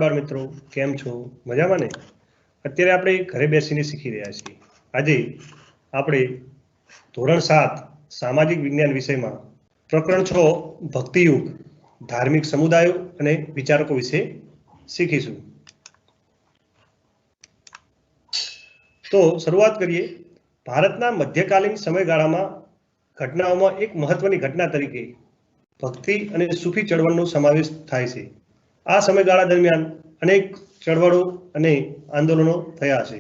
બાળ મિત્રો કેમ છો? મજામાં ને? અત્યારે આપણે ઘરે બેસીને શીખી રહ્યા છીએ. આજે આપણે ધોરણ 7 સામાજિક વિજ્ઞાન વિષયમાં પ્રકરણ 6 ભક્તિયુગ ધાર્મિક સમુદાયો અને વિચારકો વિશે શીખીશું. તો શરૂઆત કરીએ. ભારતના મધ્યકાલીન સમયગાળામાં ઘટનાઓમાં એક મહત્વની ઘટના તરીકે ભક્તિ અને સૂફી ચળવળનો સમાવેશ થાય છે. આ સમયગાળા દરમિયાન અનેક ચળવળો અને આંદોલનો થયા છે.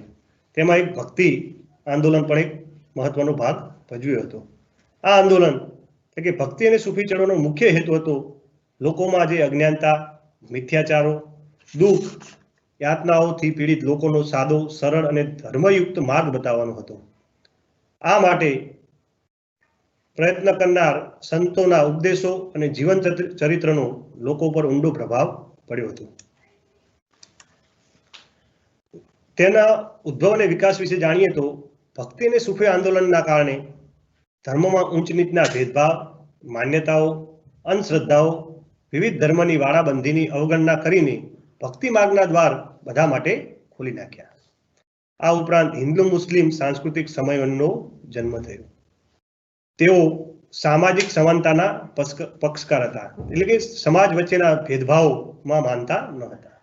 તેમાં એક ભક્તિ આંદોલન પણ એક મહત્વનો ભાગ ભજવ્યો હતો. આ આંદોલન એટલે કે ભક્તિ અને સૂફી ચળવળનો મુખ્ય હેતુ હતો લોકોમાં જે અજ્ઞાનતા, મિથ્યાચારો, દુઃખ, યાતનાઓથી પીડિત લોકોનો સાદો, સરળ અને ધર્મયુક્ત માર્ગ બતાવવાનો હતો. આ માટે પ્રયત્ન કરનાર સંતોના ઉપદેશો અને જીવન ચરિત્રનો લોકો પર ઊંડો પ્રભાવ પડ્યો હતો. તેના ઉદ્ભવ અને વિકાસ વિશે જાણીએ તો ભક્તિ અને સૂફી આંદોલનના કારણે ધર્મમાં ઊંચ નીચના ભેદભાવ, માન્યતાઓ, અંધશ્રદ્ધાઓ, વિવિધ ધર્મની વાળાબંધીની અવગણના કરીને ભક્તિ માર્ગના દ્વાર બધા માટે ખોલી નાખ્યા. આ ઉપરાંત હિન્દુ મુસ્લિમ સાંસ્કૃતિક સંમેલનનો જન્મ થયો. તેઓ સામાજિક સમાનતાના પક્ષકાર હતા, એટલે કે સમાજ વચ્ચેના ભેદભાવમાં માનતા ન હતા.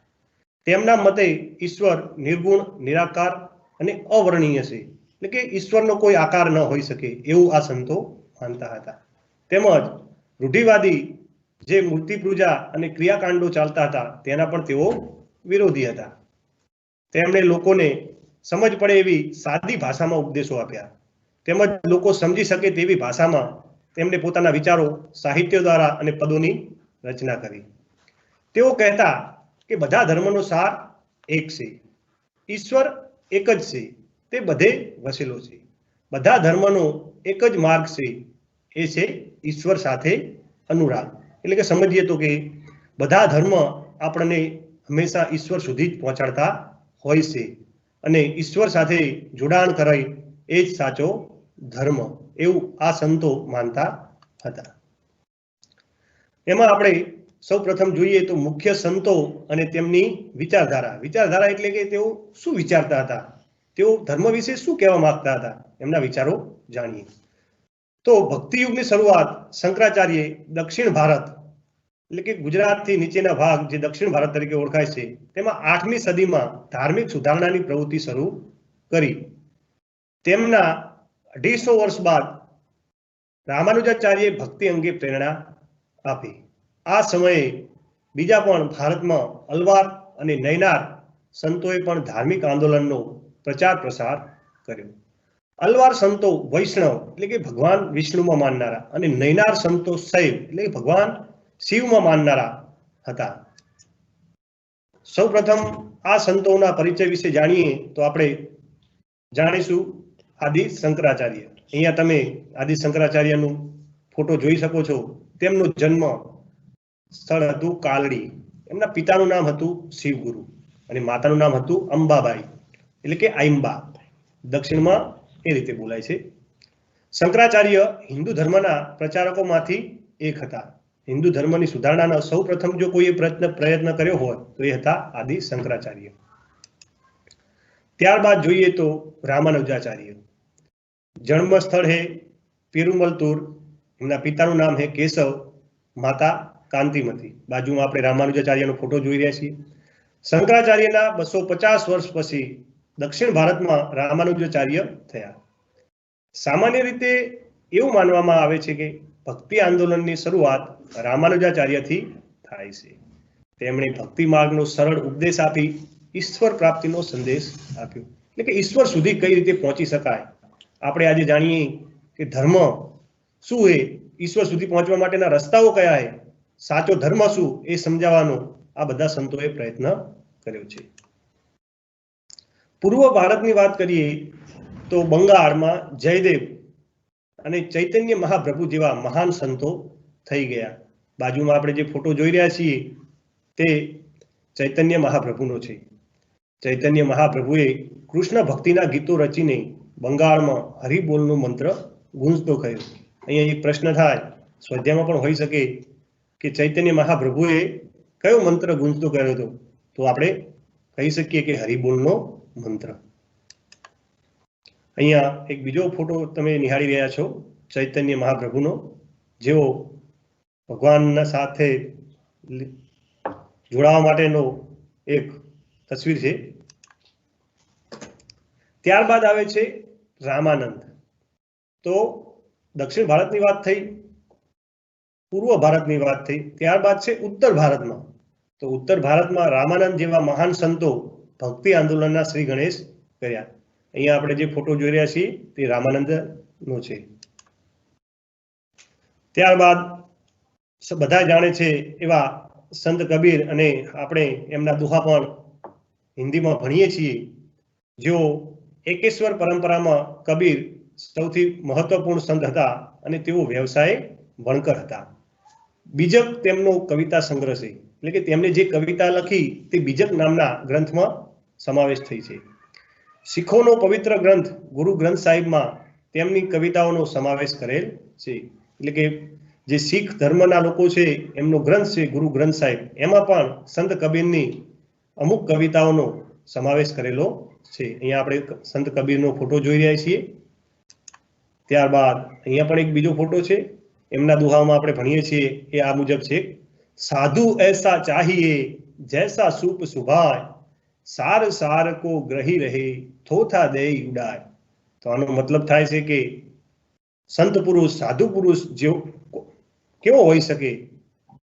તેમના મતે ઈશ્વર નિર્ગુણ, નિરાકાર અને અવર્ણનીય છે, એટલે કે ઈશ્વરનો કોઈ આકાર ન હોઈ શકે એવું આ સંતો માનતા હતા. તેમજ રૂઢિવાદી જે મૂર્તિ પૂજા અને ક્રિયાકાંડો ચાલતા હતા તેના પણ તેઓ વિરોધી હતા. તેમણે લોકોને સમજ પડે એવી સાદી ભાષામાં ઉપદેશો આપ્યા. તેમજ લોકો સમજી શકે તેવી ભાષામાં તેમણે પોતાના વિચારો સાહિત્ય દ્વારા અને પદોની રચના કરી. તેઓ કહેતા કે બધા ધર્મનો સાર એક છે, ઈશ્વર એક જ છે, તે બધે વસેલો છે. બધા ધર્મનો એક જ માર્ગ છે, એ છે ઈશ્વર સાથે અનુરાગ. એટલે કે સમજીએ તો કે બધા ધર્મ આપણને હંમેશા ઈશ્વર સુધી જ પહોંચાડતા હોય છે અને ઈશ્વર સાથે જોડાણ કરાય એ જ સાચો ધર્મ, એવું આ સંતો માનતા હતા. એમાં આપણે સૌ પ્રથમ જોઈએ તો મુખ્ય સંતો અને તેમની વિચારધારા એટલે કે તેઓ શું વિચારતા હતા, તેઓ ધર્મ વિશે શું કહેવા માંગતા હતા, એમના વિચારો જાણીએ. તો ભક્તિયુગની શરૂઆત શંકરાચાર્ય દક્ષિણ ભારત એટલે કે ગુજરાતથી નીચેના ભાગ જે દક્ષિણ ભારત તરીકે ઓળખાય છે તેમાં 8મી સદીમાં ધાર્મિક સુધારણાની પ્રવૃત્તિ શરૂ કરી. તેમના 250 વર્ષ બાદ રામાનુજાચાર્ય ભક્તિ અંગે પ્રેરણા આપી. આ સમયે બીજા પણ ભારતમાં અલવાર અને નૈનાર સંતોએ પણ ધાર્મિક આંદોલનનો પ્રચાર પ્રસાર કર્યો. અલવાર સંતો વૈષ્ણવ એટલે કે ભગવાન વિષ્ણુમાં માનનારા અને નૈનાર સંતો શૈવ એટલે કે ભગવાન શિવમાં માનનારા હતા. સૌપ્રથમ આ સંતોના પરિચય વિશે જાણીએ તો આપણે જાણીશું આદિ શંકરાચાર્ય. અહીંયા તમે આદિ શંકરાચાર્યનું ફોટો જોઈ શકો છો. તેમનો જન્મ સ્થળ હતું કાલડી. એમના પિતાનું નામ હતું શિવગુરુ અને માતાનું નામ હતું અંબાબાઈ એટલે કે આઈંબા. દક્ષિણમાં એ રીતે બોલાય છે. શંકરાચાર્ય હિન્દુ ધર્મના પ્રચારકોમાંથી એક હતા. હિન્દુ ધર્મની સુધારણાનો સૌ પ્રથમ જો કોઈએ પ્રયત્ન કર્યો હોય તો એ હતા આદિ શંકરાચાર્ય. ત્યારબાદ જોઈએ તો રામાનુજાચાર્ય. જન્મ સ્થળ હે પેરુમલતુર. એમના પિતાનું નામ હે કેશવ, માતા કાંતિમતી. બાજુમાં આપણે રામાનુજાચાર્યનો ફોટો જોઈ રહ્યા છીએ. શંકરાચાર્યના 250 વર્ષ પછી દક્ષિણ ભારતમાં રામાનુજાચાર્ય થયા. સામાન્ય રીતે એવું માનવામાં આવે છે કે ભક્તિ આંદોલનની શરૂઆત રામાનુજાચાર્યથી થાય છે. તેમણે ભક્તિ માર્ગનો સરળ ઉપદેશ આપી ઈશ્વર પ્રાપ્તિનો સંદેશ આપ્યો, એટલે કે ઈશ્વર સુધી કઈ રીતે પહોંચી શકાય. આપણે આજે જાણીએ કે ધર્મ શું છે, ઈશ્વર સુધી પહોંચવા માટેના રસ્તાઓ કયા છે, સાચો ધર્મ શું એ સમજાવવાનો આ બધા સંતોએ પ્રયત્ન કર્યો છે. પૂર્વ ભારતની વાત કરીએ તો બંગાળમાં જયદેવ અને ચૈતન્ય મહાપ્રભુ જેવા મહાન સંતો થઈ ગયા. બાજુમાં આપણે જે ફોટો જોઈ રહ્યા છીએ તે ચૈતન્ય મહાપ્રભુનો છે. ચૈતન્ય મહાપ્રભુએ કૃષ્ણ ભક્તિના ગીતો રચીને બંગાળમાં હરિબોલનો મંત્ર ગુંજતો કર્યો. અહીંયા એક પ્રશ્ન થાય, સ્વાધ્યાયમાં પણ હોઈ શકે કે ચૈતન્ય મહાપ્રભુએ કયો મંત્ર ગુંજતો કર્યો હતો, તો તો આપણે કહી શકીએ કે હરિબોલનો મંત્ર. અહીંયા એક બીજો ફોટો તમે નિહાળી રહ્યા છો ચૈતન્ય મહાપ્રભુનો, જેઓ ભગવાનના સાથે જોડાવા માટેનો એક તસવીર છે. ત્યારબાદ આવે છે રામાનંદ. તો દક્ષિણ ભારતની વાત થઈ, પૂર્વ ભારતની વાત થઈ, ત્યારબાદ છે ઉત્તર ભારતમાં. તો ઉત્તર ભારતમાં રામાનંદ જેવા મહાન સંતો ભક્તિ આંદોલનના શ્રી ગણેશ કર્યા. અહીંયા આપણે જે ફોટો જોઈ રહ્યા છીએ તે રામાનંદનો છે. ત્યારબાદ બધા જાણે છે એવા સંત કબીર, અને આપણે એમના દુહા પણ હિન્દીમાં ભણીએ છીએ. જેઓ એકેશ્વર પરંપરામાં કબીર સૌથી મહત્વપૂર્ણ સંત હતા અને તેઓ વ્યવસાય વણકર હતા. બીજક તેમનો કવિતા સંગ્રહ છે, એટલે કે તેમણે જે કવિતા લખી તે બીજક નામના ગ્રંથમાં સમાવેશ થઈ છે. શીખોનો પવિત્ર ગ્રંથ ગુરુ ગ્રંથ સાહિબમાં તેમની કવિતાઓનો સમાવેશ કરેલ છે. એટલે કે જે શીખ ધર્મના લોકો છે એમનો ગ્રંથ છે ગુરુ ગ્રંથ સાહિબ, એમાં પણ સંત કબીરની અમુક કવિતાઓનો સમાવેશ કરેલો છે. અહીંયા આપણે સંત કબીરનો ફોટો જોઈ રહ્યા છીએ. ત્યારબાદ અહીંયા પણ એક બીજો ફોટો છે. એમના દુહામાં આપણે ભણીએ છીએ એ આ મુજબ છે: સાધુ ऐसा चाहिए जैसा सूप सुभाय, सार सार को ग्रही रहे थोथा दे उड़ाय. તો આનો મતલબ થાય છે કે સંત પુરુષ, સાધુ પુરુષ જેવો કેવો હોઈ શકે,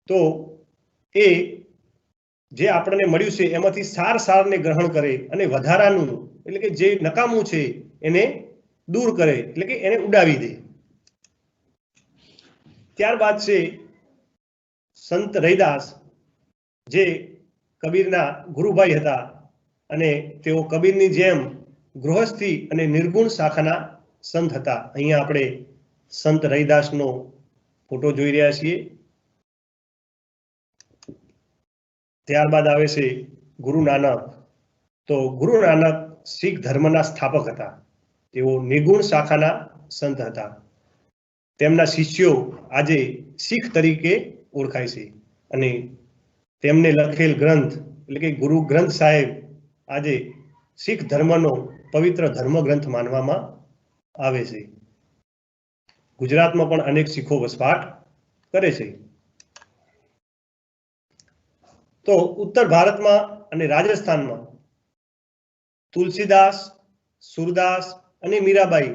તો એ જે આપણને મળ્યું છે એમાંથી સાર સારને ગ્રહણ કરે અને વધારાનું એટલે કે જે નકામું છે એને દૂર કરે, એટલે કે એને ઉડાવી દે. ત્યારબાદ છે સંત રૈદાસ, જે કબીરના ગુરુભાઈ હતા અને તેઓ કબીરની જેમ ગૃહસ્થી અને નિર્ગુણ શાખાના સંત હતા. અહીંયા આપણે સંત રૈદાસનો ફોટો જોઈ રહ્યા છીએ. ત્યારબાદ આવે છે ગુરુ નાનક. તો ગુરુ નાનક શીખ ધર્મના સ્થાપક હતા. તેઓ નિર્ગુણ શાખાના સંત હતા. તેમના શિષ્યો આજે શીખ તરીકે ઓળખાય છે અને તેમને લખેલ ગ્રંથ એટલે કે ગુરુ ગ્રંથ સાહેબ આજે શીખ ધર્મનો પવિત્ર ધર્મ ગ્રંથ માનવામાં આવે છે. ગુજરાતમાં પણ અનેક શીખો વસવાટ કરે છે. તો ઉત્તર ભારતમાં અને રાજસ્થાનમાં તુલસીદાસ, સુરદાસ અને મીરાબાઈ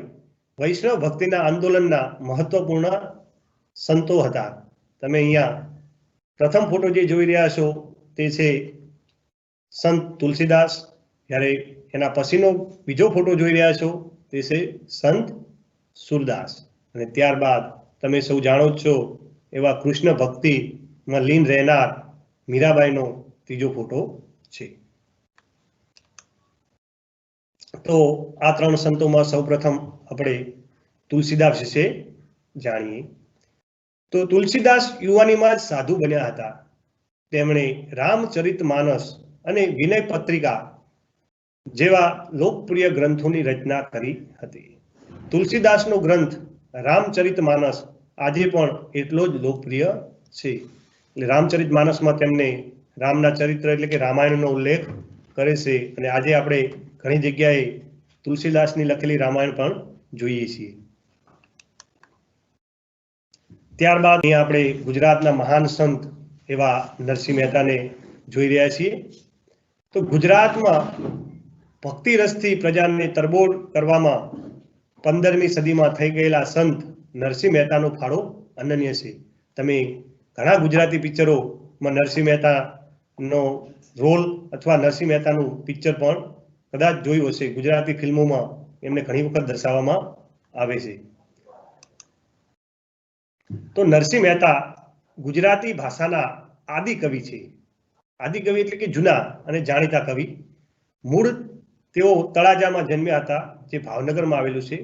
વૈષ્ણવ ભક્તિના આંદોલનના મહત્વપૂર્ણ સંતો હતા. તમે અહીંયા પ્રથમ ફોટો જે જોઈ રહ્યા છો તે છે સંત તુલસીદાસ, જ્યારે એના પછીનો બીજો ફોટો જોઈ રહ્યા છો તે છે સંત સુરદાસ. અને ત્યારબાદ તમે સૌ જાણો જ છો એવા કૃષ્ણ ભક્તિમાં લીન રહેનાર મીરાબાઈનો ત્રીજો ફોટો છે. તો આ ત્રણ સંતોમાં સૌપ્રથમ આપણે તુલસીદાસ વિશે જાણીએ. તો તુલસીદાસ યુવાનીમાં જ સાધુ બન્યા હતા. તેમણે રામચરિતમાનસ અને વિનય પત્રિકા જેવા લોકપ્રિય ગ્રંથોની રચના કરી હતી. તુલસીદાસનો ગ્રંથ રામચરિતમાનસ આજે પણ એટલો જ લોકપ્રિય છે. એટલે રામચરિતમાનસમાં તેમને રામના ચરિત્ર એટલે કે રામાયણનો ઉલ્લેખ કરે છે અને આજે આપણે ઘણી જગ્યાએ તુલસીદાસની લખેલી રામાયણ પણ જોઈએ છીએ. ત્યારબાદ અહીંયા આપણે ગુજરાતના મહાન સંત એવા નરસિંહ મહેતાને જોઈ રહ્યા છીએ. તો ગુજરાતમાં ભક્તિ રસથી પ્રજાને તરબોળ કરવામાં 15મી સદીમાં થઈ ગયેલા સંત નરસિંહ મહેતાનો ફાળો અનન્ય છે. તમે ઘણા ગુજરાતી પિક્ચરોમાં નરસિંહ મહેતાનો રોલ અથવા નરસિંહ મહેતાનું પિક્ચર પણ કદાચ જોયું હશે. ગુજરાતી ફિલ્મોમાં એમને ઘણી વખત દર્શાવવામાં આવે છે. તો નરસિંહ મહેતા ગુજરાતી ભાષાના આદિ કવિ છે. આદિ કવિ એટલે કે જૂના અને જાણીતા કવિ. મૂળ તેઓ તળાજામાં જન્મ્યા હતા, જે ભાવનગરમાં આવેલું છે.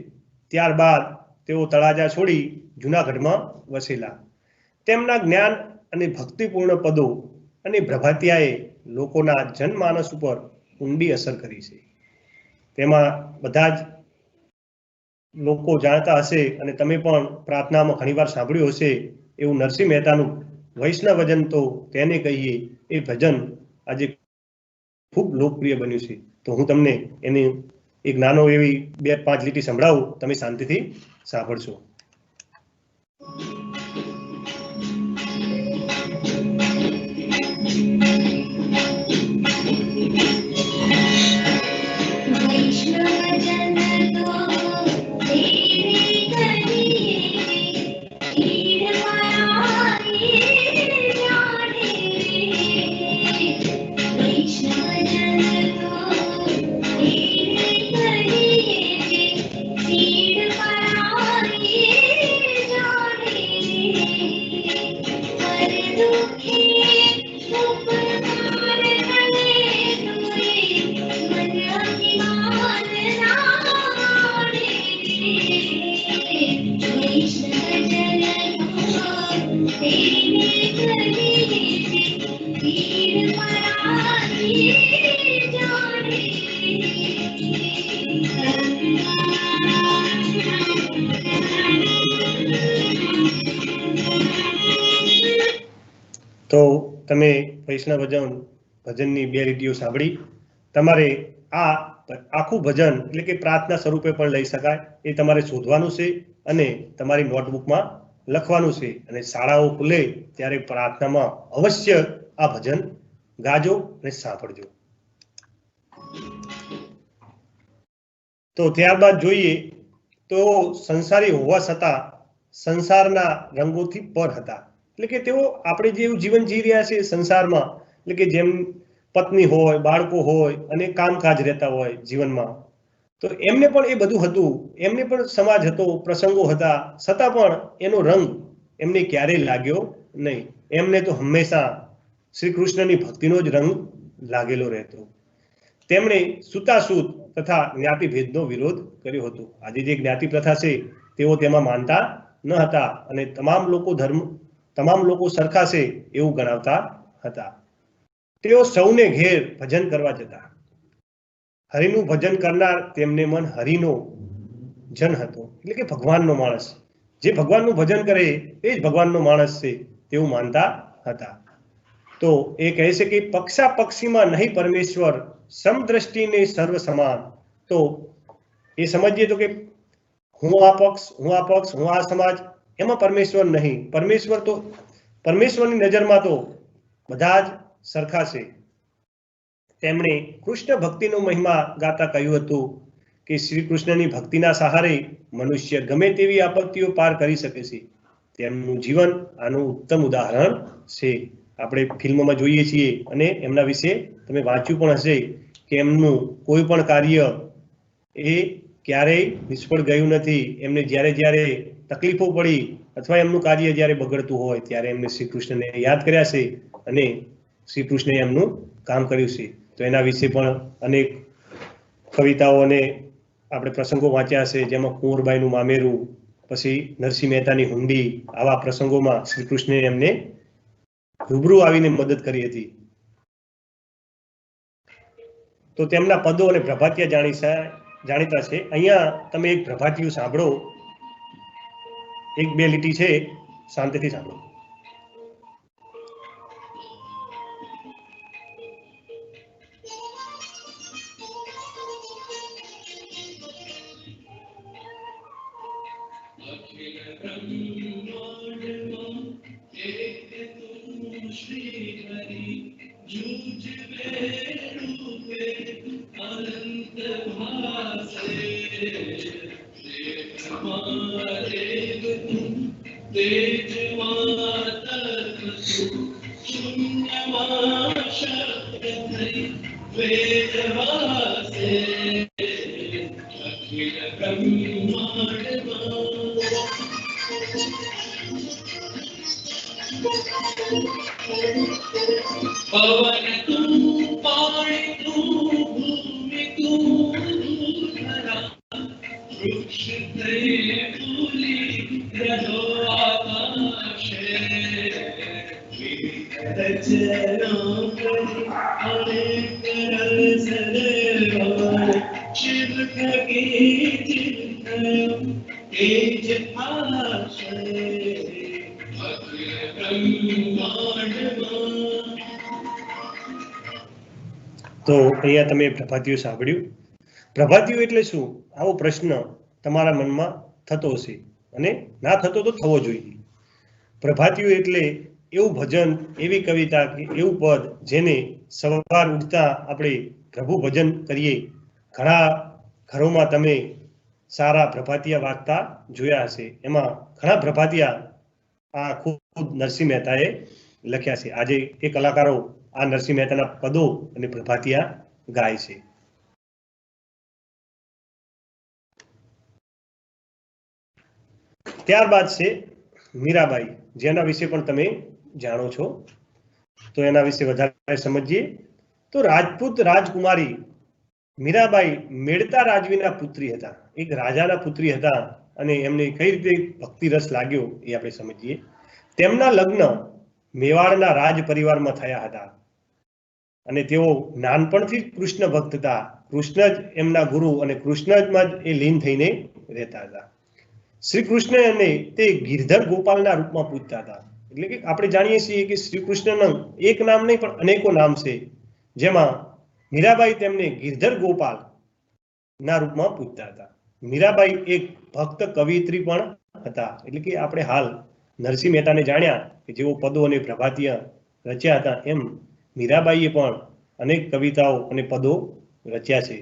ત્યારબાદ તેઓ તળાજા છોડી જૂનાગઢમાં વસેલા. તેમના જ્ઞાન અને ભક્તિપૂર્ણ પદો અને પ્રભાતિયાએ લોકોના જનમાનસ ઉપર ઊંડી અસર કરી છે. તેમાં બધા જ લોકો જાણતા હશે અને તમે પણ પ્રાર્થનામાં ઘણીવાર સાંભળ્યું હશે એવું નરસિંહ મહેતાનું વૈષ્ણવ ભજન તો તેને કહીએ એ ભજન આજે ખૂબ લોકપ્રિય બન્યું છે. તો હું તમને એની એક નાનો એવી 2-5 લીટી સંભળાવું, તમે શાંતિથી સાંભળશો. તો તમે વૈષ્ણવજન ભજનની 2 લીટીઓ સાંભળી. તમારે આ આખું ભજન એટલે કે પ્રાર્થના સ્વરૂપે પણ લઈ શકાય, એ તમારે શોધવાનું છે અને તમારી નોટબુકમાં લખવાનું છે. અને શાળાઓ ખુલે ત્યારે પ્રાર્થનામાં અવશ્ય આ ભજન ગાજો અને સાંભળજો. તો ત્યારબાદ જોઈએ તો સંસારી હોવા છતાં સંસારના રંગોથી પર હતા. એટલે કે તેઓ આપણે જેવું જીવન જીવી રહ્યા છે સંસારમાં, એટલે કે જેમ પત્ની હોય, બાળકો હોય અને કામકાજ રહેતા હોય જીવનમાં, તો એમને પણ એ બધું હતું. એમને પણ સમાજ હતો, પ્રસંગો હતા, છતાં પણ એનો રંગ એમને ક્યારેય લાગ્યો નહીં. એમને તો હંમેશા શ્રી કૃષ્ણની ભક્તિનો જ રંગ લાગેલો રહેતો. તેમણે સૂતાસૂત તથા જ્ઞાતિભેદનો વિરોધ કર્યો હતો. આજે જે જ્ઞાતિ પ્રથા છે તેઓ તેમાં માનતા ન હતા અને તમામ લોકો સરખા છે એવું ગણાવતા હતા. તેઓ સૌને ઘેર ભજન કરવા જતા. હરિનું ભજન કરનાર તેમને મન હરિનો જન હતો, એટલે કે ભગવાનનો માણસ. જે ભગવાનનું ભજન કરે એ જ ભગવાનનો માણસ છે તેવું માનતા હતા. તો એ કહે છે કે પક્ષા પક્ષીમાં નહીં પરમેશ્વર, સમદ્રષ્ટિને સર્વ સમાન. તો એ સમજીએ તો કે હું આ પક્ષ, હું આ પક્ષ, હું આ સમાજ, એમાં પરમેશ્વર નહીં. પરમેશ્વરની નજરમાં તો બધા જ સરખા છે. તેમણે કૃષ્ણ ભક્તિનો મહિમા ગાતા કહ્યું હતું કે શ્રી કૃષ્ણની ભક્તિના સહારે મનુષ્ય ગમે તેવી આપત્તિઓ પાર કરી શકે છે. તેમનું જીવન આનું ઉત્તમ ઉદાહરણ છે. આપણે ફિલ્મમાં જોઈએ છીએ અને એમના વિશે તમે વાંચ્યું પણ હશે કે એમનું કોઈ પણ કાર્ય એ ક્યારેય નિષ્ફળ ગયું નથી. એમને જ્યારે તકલીફો પડી અથવા એમનું કાર્ય જ્યારે બગડતું હોય ત્યારે એમને શ્રી કૃષ્ણને યાદ કર્યા છે અને શ્રી કૃષ્ણે એમનું કામ કર્યું છે. તો એના વિશે પણ અનેક કવિતાઓ અને આપણે પ્રસંગો વાંચ્યા છે, જેમાં કુંવરબાઈનું મામેરું, પછી નરસિંહ મહેતાની હુંડી, આવા પ્રસંગોમાં શ્રી કૃષ્ણે એમને રૂબરૂ આવીને મદદ કરી હતી. તો તેમના પદો અને પ્રભાતિયા જાણીતા છે. અહીંયા તમે એક પ્રભાતિયું સાંભળો, 1-2 લીટી છે, શાંતિથી સાંભળો. તો અહીંયા તમે પ્રભાતિયું સાંભળ્યું. પ્રભાતિયું એટલે શું? આવો પ્રશ્ન તમારા મનમાં થતો હશે અને ના થતો તો થવો જોઈએ. પ્રભાતિયું એટલે એવું ભજન, એવી કવિતા કે એવું પદ જેને સવાર ઉઠતા આપણે પ્રભુ ભજન કરીએ. ઘણા ઘરોમાં તમે સારા પ્રભાતિયા વાગતા જોયા હશે. એમાં ઘણા પ્રભાતિયા આ ખુદ નરસિંહ મહેતાએ લખ્યા છે. આજે એ કલાકારો આ નરસિંહ મહેતાના પદો અને પ્રભાતિયા ગાય છે. ત્યારબાદ છે મીરાબાઈ, જેના વિશે પણ તમે જાણો છો, તો એના વિશે વધારે સમજીએ. તો રાજપૂત રાજકુમારી મીરાબાઈ મેડતા રાજવીના પુત્રી હતા. એક રાજાના પુત્રી હતા અને એમને કઈ રીતે ભક્તિ રસ લાગ્યો એ આપણે સમજીએ. તેમના લગ્ન મેવાડના રાજ પરિવારમાં થયા હતા અને તેઓ નાનપણથી જ કૃષ્ણ ભક્ત હતા. કૃષ્ણ જ એમના ગુરુ અને કૃષ્ણમાં જ એ લીન થઈને રહેતા હતા. શ્રી કૃષ્ણ અને તે ગિરધર ગોપાલના રૂપમાં પૂજતા હતા. એટલે કે આપણે જાણીએ છીએ કે શ્રી કૃષ્ણનું એક નામ નહીં પણ અનેકો નામ છે, જેમાં મીરાબાઈ તેમને ગિરધર ગોપાલ ના રૂપમાં પૂજતા હતા. મીરાબાઈ એક ભક્ત કવિયત્રી પણ હતા. એટલે કે આપણે હાલ નરસિંહ મહેતાને જાણ્યા કે જેઓ પદો અને પ્રભાતિયા રચ્યા હતા, એમ મીરાબાઈએ પણ અનેક કવિતાઓ અને પદો રચ્યા છે,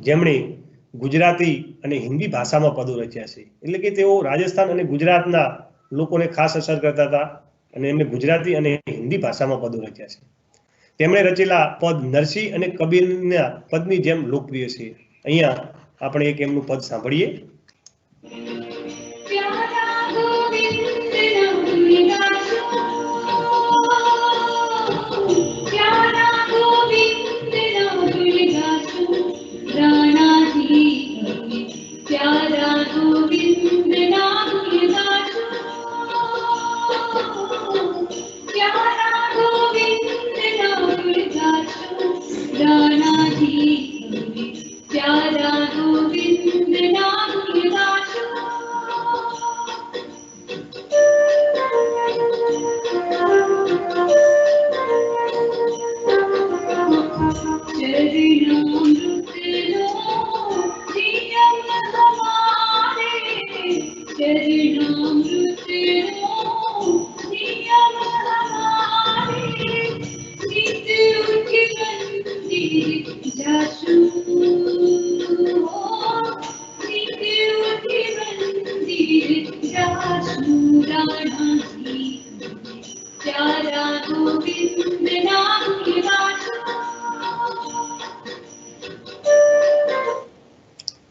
જેમણે ગુજરાતી અને હિન્દી ભાષામાં પદો રચ્યા છે. એટલે કે તેઓ રાજસ્થાન અને ગુજરાતના લોકોને ખાસ અસર કરતા હતા અને એમને ગુજરાતી અને હિન્દી ભાષામાં પદો રચ્યા છે. તેમણે રચેલા પદ નરસિંહ અને કબીરના પદની જેમ લોકપ્રિય છે. અહીંયા આપણે એક એમનું પદ સાંભળીએ.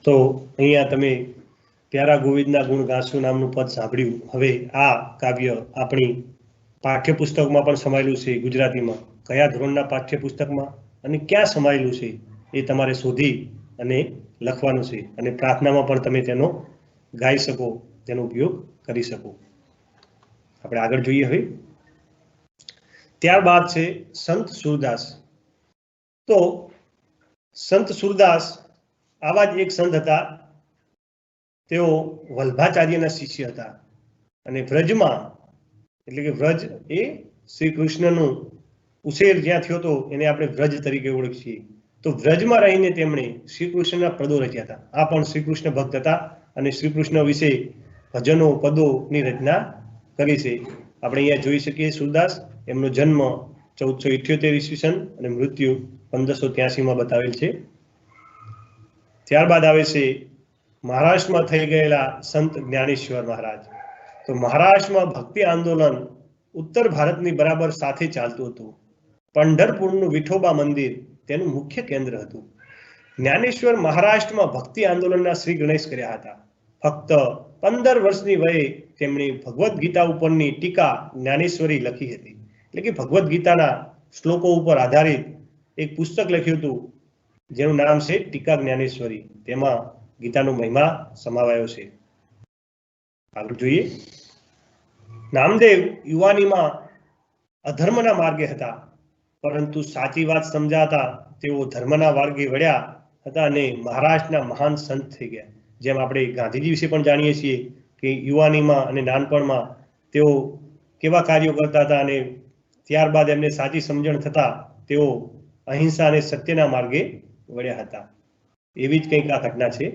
તો અહીંયા તમે પ્યારા ગોવિંદના ગુણ ગાશું નામનું પદ સાંભળ્યું. હવે આ કાવ્ય આપણી પાઠ્યપુસ્તકમાં પણ સમાયેલું છે. ગુજરાતીમાં કયા ધોરણના પાઠ્યપુસ્તકમાં અને ક્યાં સમાયેલું છે એ તમારે શોધી અને લખવાનું છે, અને પ્રાર્થનામાં પણ તમે તેનો ગાઈ શકો, તેનો ઉપયોગ કરી શકો. આપણે આગળ જોઈએ. હવે ત્યારબાદ છે સંત સુરદાસ. તો સંત સુરદાસ આવા જ એક સંત હતા. તેઓ વલ્ભાચાર્યના શિષ્ય હતા અને વ્રજમાં, એટલે કે વ્રજ એ શ્રી કૃષ્ણનું ઉછેર જ્યાં થયો હતો એને આપણે વ્રજ તરીકે ઓળખીએ. તો વ્રજમાં રહીને તેમણે શ્રી કૃષ્ણના પદો રચ્યા હતા. આ પણ શ્રી કૃષ્ણ ભક્ત હતા અને શ્રી કૃષ્ણ વિશે ભજનો પદોની રચના કરી છે. આપણે અહીંયા જોઈ શકીએ સુરદાસ, એમનો જન્મ 1478 ઈસવીસન અને મૃત્યુ 1583માં બતાવેલ છે. ત્યારબાદ આવે છે મહારાષ્ટ્રમાં થઈ ગયેલા સંત જ્ઞાનેશ્વર મહારાજ. તો મહારાષ્ટ્રમાં ભક્તિ આંદોલન ઉત્તર ભારતની બરાબર સાથે ચાલતું હતું. પંઢરપુરનું વિઠોબા મંદિર તેનું મુખ્ય કેન્દ્ર હતું. જ્ઞાનેશ્વર મહારાષ્ટ્રમાં ભક્તિ આંદોલનના શ્રી ગણેશ કર્યા હતા. ફક્ત 15 વર્ષની વયે તેમણે ભગવદ્ ગીતા ઉપરની ટીકા જ્ઞાનેશ્વરી લખી હતી. એટલે કે ભગવદ્ ગીતાના શ્લોકો ઉપર આધારિત એક પુસ્તક લખ્યું હતું જેનું નામ છે ટીકા જ્ઞાનેશ્વરી. તેમાં ગીતાનો મહિમા સમાવાયો છે. આગળ જોઈએ. નામદેવ યુવાનીમાં અધર્મના માર્ગે હતા, પરંતુ સાચી વાત સમજાતા તેઓ ધર્મના માર્ગે વળ્યા હતા અને મહારાષ્ટ્રના મહાન સંત થઈ ગયા. જેમ આપણે ગાંધીજી વિશે પણ જાણીએ છીએ કે યુવાનીમાં અને નાનપણમાં તેઓ કેવા કાર્યો કરતા હતા અને ત્યારબાદ એમને સાચી સમજણ થતા તેઓ અહિંસા અને સત્યના માર્ગે વળ્યા હતા. એવી જ કંઈક આ ઘટના છે.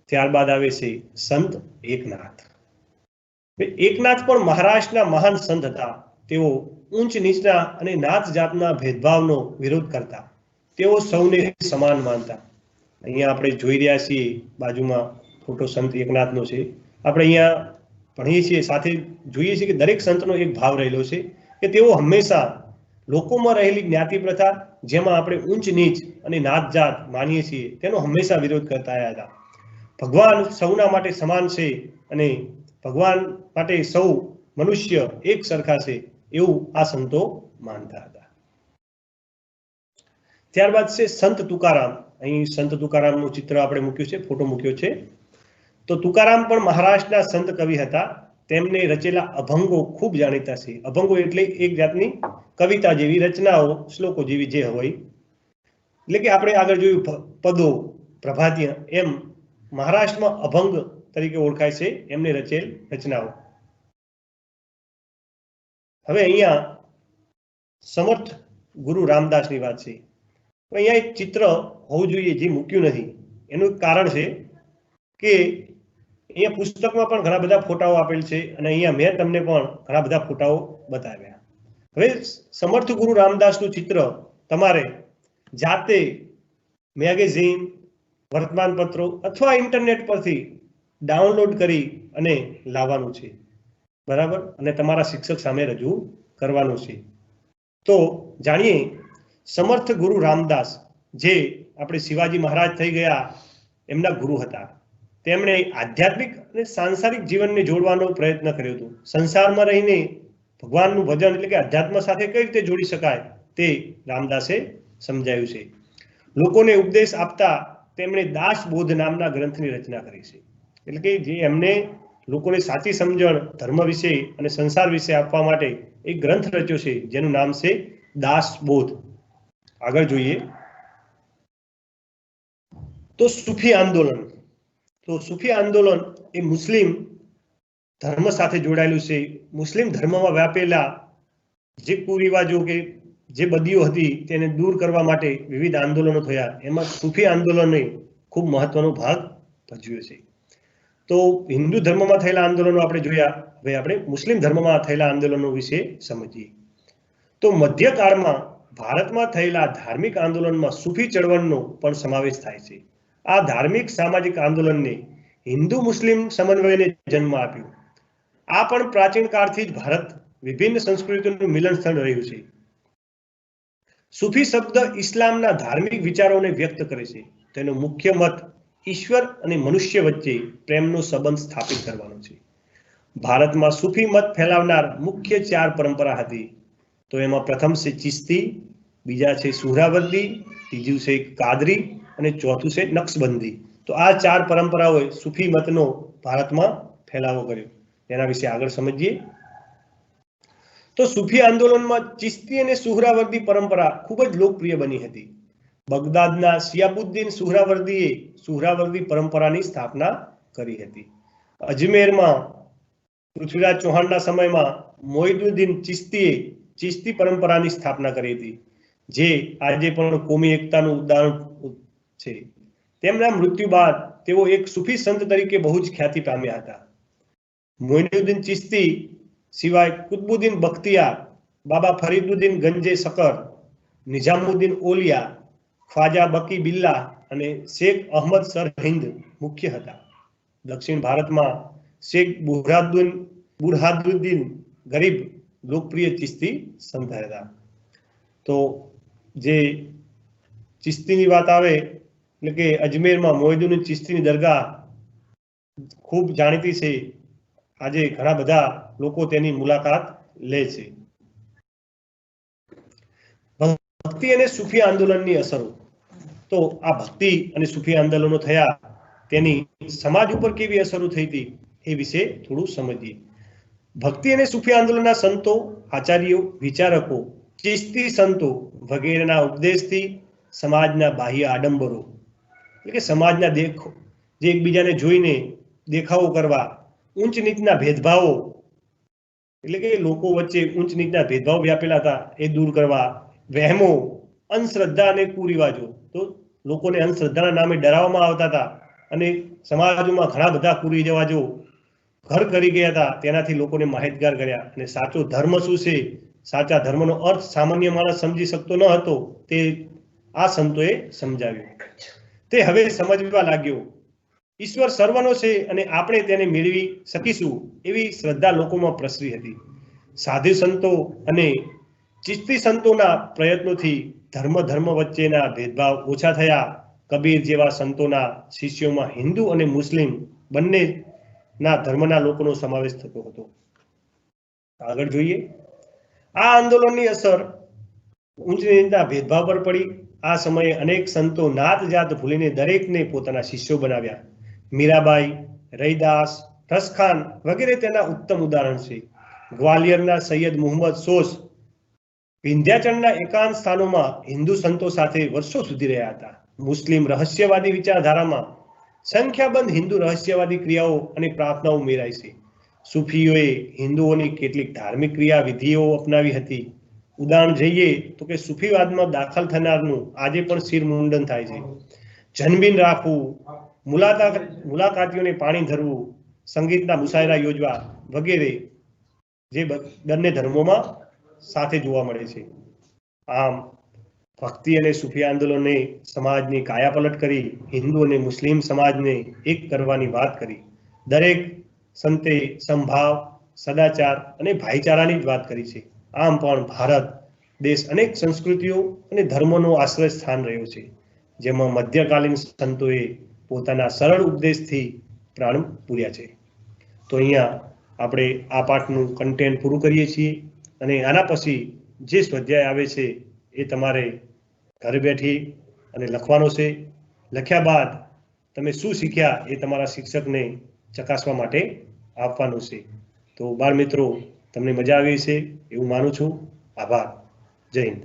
ત્યારબાદ આવે છે સંત એકનાથ. એકનાથ પણ મહારાષ્ટ્રના મહાન સંત હતા. તેઓ ઊંચ નીચના અને નાત જાતના ભેદભાવનો વિરોધ કરતા. તેઓ સૌને સમાન માનતા. અહીંયા આપણે જોઈ રહ્યા છીએ બાજુમાં ફોટો સંત એકનાથનો છે. આપણે અહીંયા ભણીએ છીએ, સાથે જોઈએ છીએ કે દરેક સંતનો એક ભાવ રહેલો છે કે તેઓ હંમેશા લોકોમાં રહેલી જ્ઞાતિ પ્રથા, જેમાં આપણે ઊંચ નીચ અને નાત જાત માનીએ છીએ, તેનો હંમેશા વિરોધ કરતા આવ્યા હતા. ભગવાન સૌના માટે સમાન છે અને ભગવાન માટે સૌ મનુષ્ય એક સરખા છે, એવું આ સંતો માનતા હતા. ત્યારબાદ છે સંત તુકારામ. અહીં સંત તુકારામનું ચિત્ર આપણે મૂક્યું છે, ફોટો મૂક્યો છે. તો તુકારામ પણ મહારાષ્ટ્રના સંત કવિ હતા. તેમને રચેલા અભંગો ખૂબ જાણીતા છે. અભંગો એટલે એક જાતની કવિતા જેવી રચનાઓ, શ્લોકો જેવી જે હોય, એટલે કે આપણે આગળ જોયું પદો, પ્રભાતિય, એમ મહારાષ્ટ્રમાં અભંગ તરીકે ઓળખાય છે એમને રચેલ રચનાઓ. હવે અહીંયા સમર્થ ગુરુ રામદાસની વાત છે. અહીંયા એક ચિત્ર હોવું જોઈએ જે મૂક્યું નથી. એનું કારણ છે કે અહીંયા પુસ્તકમાં પણ ઘણા બધા ફોટાઓ આપેલ છે અને અહીંયા મેં તમને પણ ઘણા બધા ફોટાઓ બતાવ્યા. હવે સમર્થ ગુરુ રામદાસનું ચિત્ર તમારે જાતે મેગેઝીન, વર્તમાનપત્રો અથવા ઇન્ટરનેટ પરથી ડાઉનલોડ કરી અને લાવવાનું છે, બરાબર, અને તમારા શિક્ષક સામે રજૂ કરવાનું છે. તો જાણીએ સમર્થ ગુરુ રામદાસ, જે આપણે શિવાજી મહારાજ થઈ ગયા એમના ગુરુ હતા. તેમણે આધ્યાત્મિક અને સાંસારિક જીવનને જોડવાનો પ્રયત્ન કર્યો હતો. સંસારમાં રહીને ભગવાનનું ભજન એટલે કે અધ્યાત્મ સાથે કઈ રીતે જોડી શકાય તે રામદાસે સમજાવ્યું છે. લોકોને ઉપદેશ આપતા તેમણે દાસબોધ નામના ગ્રંથની રચના કરી છે. એટલે કે જે એમને લોકોને સાચી સમજણ ધર્મ વિશે અને સંસાર વિશે આપવા માટે એક ગ્રંથ રચ્યો છે જેનું નામ છે દાસબોધ. આગળ જોઈએ તો સૂફી આંદોલન. તો સૂફી આંદોલન એ મુસ્લિમ ધર્મ સાથે જોડાયેલું છે. મુસ્લિમ ધર્મમાં વ્યાપેલા જે કુરિવાજો કે જે બદીઓ હતી તેને દૂર કરવા માટે વિવિધ આંદોલનો થયા. એમાં સૂફી આંદોલને ખૂબ મહત્વનો ભાગ ભજવ્યો છે. તો હિન્દુ ધર્મમાં થયેલા આંદોલનો આપણે જોયા. હવે આપણે મુસ્લિમ ધર્મમાં થયેલા આંદોલનો વિશે સમજીએ. તો મધ્યકાળમાં ભારતમાં થયેલા ધાર્મિક આંદોલનમાં સૂફી ચળવળનો પણ સમાવેશ થાય છે. આ ધાર્મિક સામાજિક આંદોલનને હિન્દુ મુસ્લિમ સમન્વયને જન્મ આપ્યો. આ પણ પ્રાચીન કાળથી જ ભારત વિભિન્ન સંસ્કૃતિઓનું મિલન સ્થળ રહ્યું છે. સૂફી શબ્દ ઇસ્લામના ધાર્મિક વિચારોને વ્યક્ત કરે છે. તેનો મુખ્ય મત ઈશ્વર અને મનુષ્ય વચ્ચે પ્રેમનો સંબંધ સ્થાપિત કરવાનો છે. ભારતમાં સૂફી મત ફેલાવનાર મુખ્ય 4 પરંપરા હતી. તો એમાં પ્રથમ છે ચિશ્તી, બીજા છે સુહરાવર્દી, ત્રીજું છે કાદરી અને ચોથું છે નક્શબંધી. તો આ 4 પરંપરાઓએ સૂફી મતનો ભારતમાં ફેલાવો કર્યો. એના વિશે આગળ સમજીએ. તો સૂફી આંદોલનમાં ચિશ્તી અને સુહરાવર્દી પરંપરા ખૂબ જ લોકપ્રિય બની હતી. બગદાદના શિયાબુદ્દીન સુહરાવર્દીએ સુહરાવર્દી પરંપરાની સ્થાપના કરી હતી. અજમેરમાં પૃથ્વીરાજ ચૌહાણના સમયમાં મોઇદુદ્દીન ચિશ્તીએ ચિશ્તી પરંપરાની સ્થાપના કરી હતી, જે આજે પણ કોમી એકતાનું ઉદાહરણ છે. તેમના મૃત્યુ બાદ તેઓ એક સૂફી સંત તરીકે બહુ જ ખ્યાતિ પામ્યા હતા. મોઇનુદ્દીન ચિશ્તી સિવાય કુતબુદ્દીન બખ્તિયાર, બાબા ફરીદુદ્દીન ગંજે સકર, નિઝામુદ્દીન ઓલિયા, ખ્વાજા બકી બિલ્લા અને શેખ અહમદ સરહિંદ મુખ્ય હતા. દક્ષિણ ભારતમાં શેખ બુરહાદુદ્દીન ગરીબ લોકપ્રિય ચિશ્તી સંત હતા. તો જે ચિશ્તીની વાત આવે એટલે કે અજમેરમાં મોઇનુદ્દીન ચિશ્તીની દરગાહ ખૂબ જાણીતી છે. આજે ઘણા બધા લોકો તેની મુલાકાત લે છે. ભક્તિ અને સૂફી આંદોલનની અસરો. તો આ ભક્તિ અને સૂફી આંદોલનો થયા તેની સમાજ ઉપર કેવી અસરો થઈ હતી એ વિશે થોડું સમજીએ. ભક્તિ અને સૂફી આંદોલનના સંતો, આચાર્યો, વિચારકો, ચિશ્તી સંતો વગેરેના ઉપદેશથી સમાજના બાહ્ય આડંબરો એટલે કે સમાજના જે એકબીજાને જોઈને દેખાવો કરવા, ઊંચ નીચના ભેદભાવો એટલે કે લોકો વચ્ચે ઊંચ નીચના ભેદભાવ વ્યાપેલા હતા એ દૂર કરવા, વહેમો, અંધશ્રદ્ધા અને કુરિવાજો. તો લોકોને અંધશ્રદ્ધાના નામે ડરાવવામાં આવતા હતા અને સમાજમાં ઘણા બધા કુરિવાજો ઘર કરી ગયા હતા. તેનાથી લોકોને માહિતગાર કર્યા અને સાચો ધર્મ શું છે, સાચા ધર્મનો અર્થ સામાન્ય માણસ સમજી શકતો ન હતો, તે આ સંતોએ સમજાવ્યું. તે હવે સમજવા લાગ્યો. ઈશ્વર સર્વનો છે અને આપણે તેને મેળવી શકીશું એવી શ્રદ્ધા લોકોમાં પ્રસરી હતી. સાધુ સંતો અને ચિશ્તી સંતોના પ્રયત્નોથી ધર્મ વચ્ચેના ભેદભાવ ઓછા થયા. કબીર જેવા સંતોના શિષ્યોમાં હિન્દુ અને મુસ્લિમ બંનેના ધર્મના લોકોનો સમાવેશ થતો હતો. આગળ જોઈએ. આ આંદોલનની અસર ઊંચ નીચના ભેદભાવ પર પડી. આ સમયે અનેક સંતો નાત જાત ભૂલીને દરેકને પોતાના શિષ્યો બનાવ્યા. મીરાબાઈ, રૈદાસ, રસખાન વગેરે તેના ઉત્તમ ઉદાહરણ છે. ગ્વાલિયરના સૈયદ મુહમ્મદ સોસ વિંધ્યાચળના એકાંત સ્થાનોમાં હિન્દુ સંતો સાથે વર્ષો સુધી રહ્યા હતા. મુસ્લિમ રહસ્યવાદી વિચારધારામાં સંખ્યાબંધ હિન્દુ રહસ્યવાદી ક્રિયાઓ અને પ્રાર્થનાઓ ઉમેરાઈ છે. સૂફીઓએ હિન્દુઓની કેટલીક ધાર્મિક ક્રિયા વિધિઓ અપનાવી હતી. ઉદાહરણ જોઈએ તો કે સૂફીવાદમાં દાખલ થનારનું આજે પણ શિર મુંડન થાય છે. જન્મદિન રાખવું, મુલાકાતીઓને પાણી ધરવું, સંગીતના મુશાયરા યોજવા વગેરે જે બંને ધર્મોમાં સાથે જોવા મળે છે. આમ ભક્તિ અને સૂફી આંદોલને સમાજની કાયાપલટ કરી, હિન્દુ અને મુસ્લિમ સમાજને એક કરવાની વાત કરી. દરેક સંતે સંભાવ, સદાચાર અને ભાઈચારાની જ વાત કરી છે. આમ પણ ભારત દેશ અનેક સંસ્કૃતિઓ અને ધર્મોનો આશ્રય સ્થાન રહ્યો છે, જેમાં મધ્યકાલીન સંતોએ પોતાના સરળ ઉપદેશથી પ્રાણ પૂર્યા છે. તો અહીંયા આપણે આ પાઠનું કન્ટેન્ટ પૂરું કરીએ છીએ અને આના પછી જે સ્વાધ્યાય આવે છે એ તમારે ઘરે બેઠી અને લખવાનો છે. લખ્યા બાદ તમે શું શીખ્યા એ તમારા શિક્ષકને ચકાસવા માટે આપવાનું છે. તો બાળ મિત્રો, તમને મજા આવી છે એવું માનું છું. આભાર. જય હિન્દ.